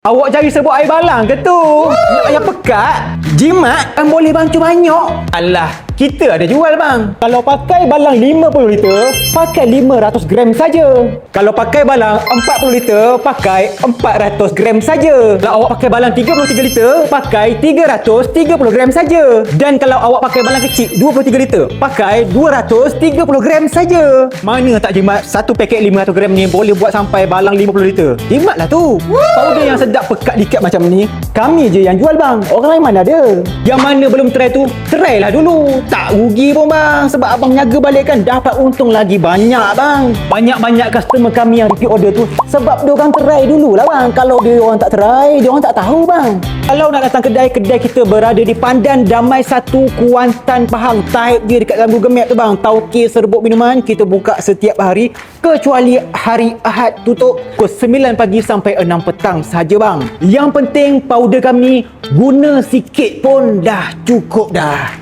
Awak cari serbuk air balang ke tu? Nak yang pekat? Jimat kan boleh bantu banyak. Alah, kita ada jual bang. Kalau pakai balang 50 liter, pakai 500 gram saja. Kalau pakai balang 40 liter, pakai 400 gram saja. Kalau awak pakai balang 33 liter, pakai 330 gram saja. Dan kalau awak pakai balang kecil 23 liter, pakai 230 gram saja. Mana tak jimat satu paket 500 gram ni boleh buat sampai balang 50 liter? Jimatlah tu. Powder yang sedap pekat dikat macam ni, kami je yang jual bang. Orang lain mana ada. Yang mana belum try tu, try lah dulu. Tak rugi pun bang. Sebab abang niaga balik kan dapat untung lagi banyak bang. Banyak-banyak customer kami yang repeat order tu sebab dia orang try dulu lah bang. Kalau dia orang tak try, dia orang tak tahu bang. Kalau nak datang kedai kita berada di Pandan Damai 1, Kuantan, Pahang. Type dia dekat dalam Google Map tu bang. Tauke Serbuk Minuman. Kita buka setiap hari kecuali hari Ahad, tutup pukul 9 pagi sampai 6 petang saja bang. Yang penting powder kami guna sikit pun dah cukup dah.